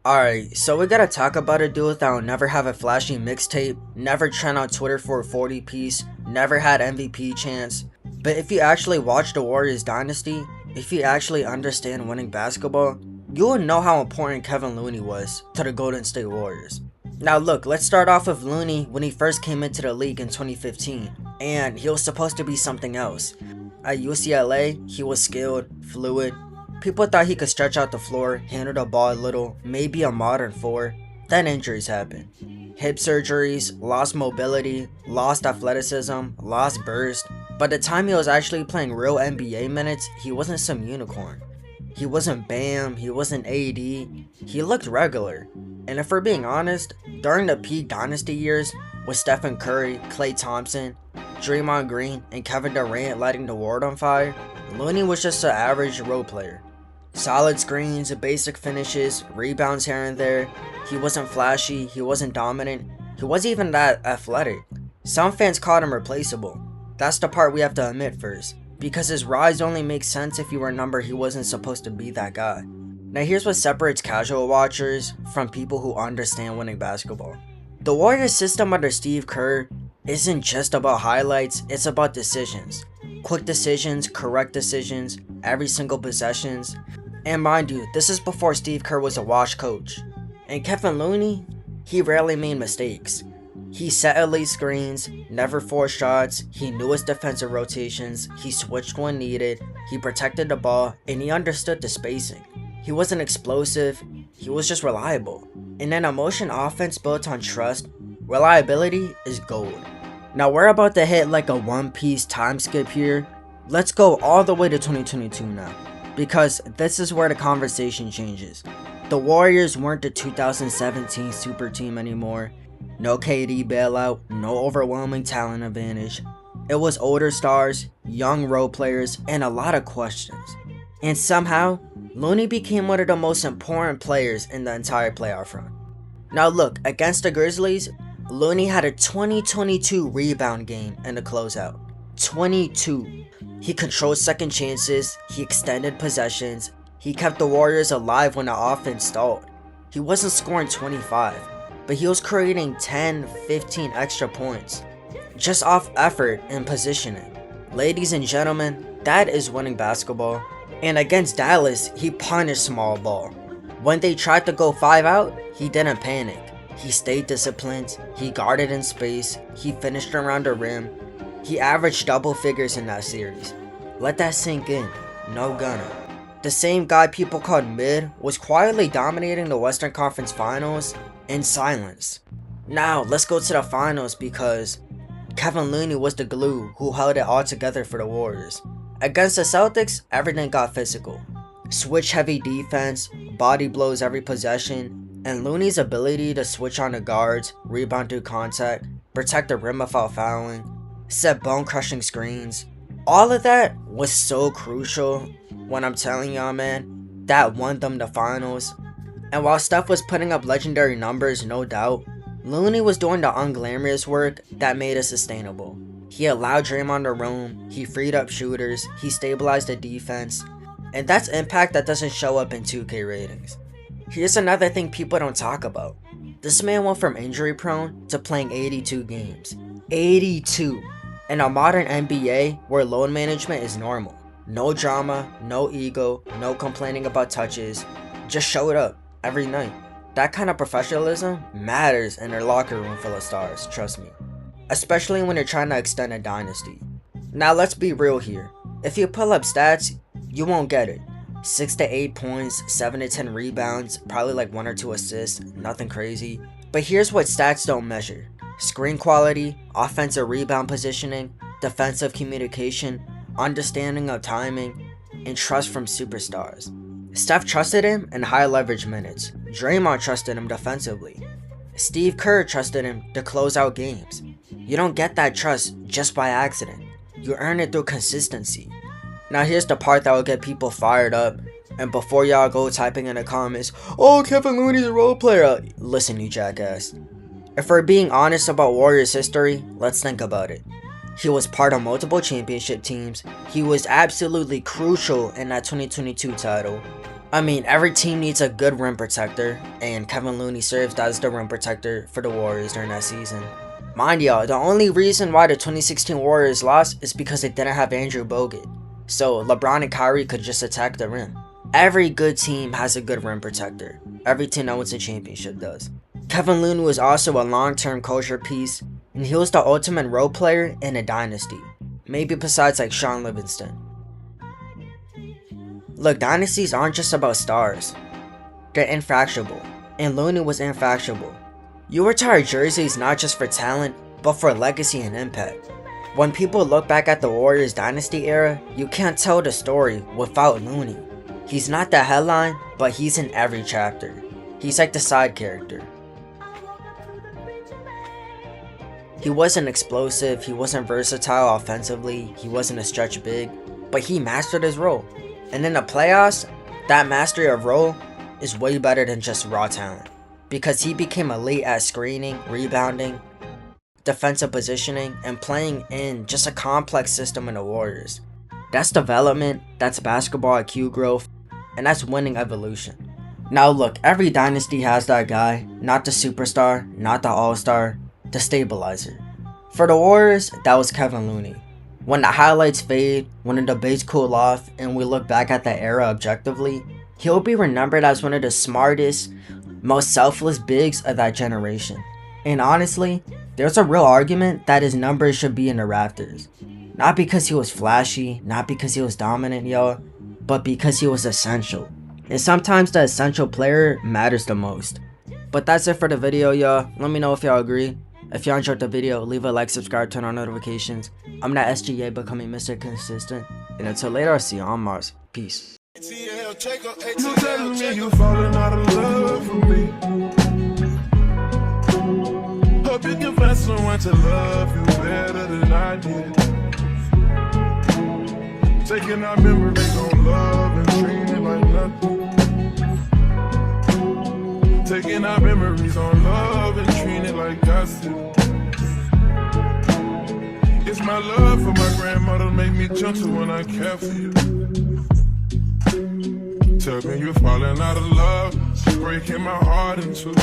Alright, so we gotta talk about a dude that'll never have a flashy mixtape, never trend on Twitter for a 40 piece, never had MVP chance. But if you actually watch the Warriors dynasty, if you actually understand winning basketball, you will know how important Kevon Looney was to the Golden State Warriors. Now look, let's start off with Looney when he first came into the league in 2015, and he was supposed to be something else. At UCLA, he was skilled, fluid. People thought he could stretch out the floor, handle the ball a little, maybe a modern four. Then injuries happened. Hip surgeries, lost mobility, lost athleticism, lost burst. By the time he was actually playing real NBA minutes, he wasn't some unicorn. He wasn't Bam, he wasn't AD, he looked regular. And if we're being honest, during the peak dynasty years, with Stephen Curry, Klay Thompson, Draymond Green, and Kevin Durant lighting the world on fire, Looney was just an average role player. Solid screens, basic finishes, rebounds here and there. He wasn't flashy, he wasn't dominant, he wasn't even that athletic. Some fans called him replaceable. That's the part we have to admit first, because his rise only makes sense if you remember he wasn't supposed to be that guy. Now here's what separates casual watchers from people who understand winning basketball. The Warriors system under Steve Kerr isn't just about highlights, it's about decisions. Quick decisions, correct decisions, every single possessions. And mind you, this is before Steve Kerr was a wash coach. And Kevon Looney, he rarely made mistakes. He set elite screens, never forced shots, he knew his defensive rotations, he switched when needed, he protected the ball, and he understood the spacing. He wasn't explosive, he was just reliable. In an emotion offense built on trust, reliability is gold. Now we're about to hit like a one-piece time skip here. Let's go all the way to 2022 now, because this is where the conversation changes. The Warriors weren't the 2017 super team anymore. No KD bailout, no overwhelming talent advantage. It was older stars, young role players, and a lot of questions. And somehow, Looney became one of the most important players in the entire playoff run. Now look, against the Grizzlies, Looney had a 2022 rebound game in the closeout. 22. He controlled second chances, he extended possessions, he kept the Warriors alive when the offense stalled. He wasn't scoring 25, but he was creating 10, 15 extra points, just off effort and positioning. Ladies and gentlemen, that is winning basketball. And against Dallas, he punished small ball. When they tried to go 5 out, he didn't panic. He stayed disciplined, he guarded in space, he finished around the rim. He averaged double figures in that series. Let that sink in, no gunner. The same guy people called mid was quietly dominating the Western Conference Finals in silence. Now let's go to the finals, because Kevon Looney was the glue who held it all together for the Warriors. Against the Celtics, everything got physical. Switch heavy defense, body blows every possession, and Looney's ability to switch on the guards, rebound through contact, protect the rim without fouling, set bone crushing screens. All of that was so crucial when I'm telling y'all, man, that won them the finals. And while Steph was putting up legendary numbers, no doubt, Looney was doing the unglamorous work that made it sustainable. He allowed Draymond to roam, he freed up shooters, he stabilized the defense, and that's impact that doesn't show up in 2K ratings. Here's another thing people don't talk about. This man went from injury prone to playing 82 games. 82! In a modern NBA where load management is normal. No drama, no ego, no complaining about touches, just show it up every night. That kind of professionalism matters in their locker room full of stars, trust me. Especially when you're trying to extend a dynasty. Now let's be real here. If you pull up stats, you won't get it. 6 to 8 points, 7 to 10 rebounds, probably like 1 or 2 assists, nothing crazy. But here's what stats don't measure. Screen quality, offensive rebound positioning, defensive communication, understanding of timing, and trust from superstars. Steph trusted him in high leverage minutes. Draymond trusted him defensively. Steve Kerr trusted him to close out games. You don't get that trust just by accident. You earn it through consistency. Now here's the part that will get people fired up, and before y'all go typing in the comments, "Oh, Kevon Looney's a role player." Listen, you jackass. If we're being honest about Warriors history, let's think about it. He was part of multiple championship teams. He was absolutely crucial in that 2022 title. I mean, every team needs a good rim protector, and Kevon Looney served as the rim protector for the Warriors during that season. Mind y'all, the only reason why the 2016 Warriors lost is because they didn't have Andrew Bogut, so LeBron and Kyrie could just attack the rim. Every good team has a good rim protector. Every team that wins a championship does. Kevon Looney was also a long-term culture piece, and he was the ultimate role player in a dynasty, maybe besides like Sean Livingston. Look, dynasties aren't just about stars. They're infactuable, and Looney was infactuable. You retire jerseys not just for talent, but for legacy and impact. When people look back at the Warriors dynasty era, you can't tell the story without Looney. He's not the headline, but he's in every chapter. He's like the side character. He wasn't explosive, he wasn't versatile offensively, he wasn't a stretch big, but he mastered his role. And in the playoffs, that mastery of role is way better than just raw talent, because he became elite at screening, rebounding, defensive positioning, and playing in just a complex system in the Warriors. That's development, that's basketball IQ growth, and that's winning evolution. Now look, every dynasty has that guy, not the superstar, not the all-star, the stabilizer. For the Warriors, that was Kevon Looney. When the highlights fade, when the debates cool off, and we look back at that era objectively, he'll be remembered as one of the smartest, most selfless bigs of that generation. And honestly, there's a real argument that his numbers should be in the rafters. Not because he was flashy, not because he was dominant, y'all, but because he was essential. And sometimes the essential player matters the most. But that's it for the video, y'all. Let me know if y'all agree. If y'all enjoyed the video, leave a like, subscribe, turn on notifications. I'm not SGA, becoming Mr. Consistent. And until later, I'll see you on Mars. Peace. You telling me you falling out of love for me. Hope you can find someone to love you better than I did. Taking our memories on love and treating it like nothing. Taking our memories on love and treating it like gossip. It's my love for my grandmother make me gentle when I care for you. Tell me you're falling out of love, breaking my heart in two.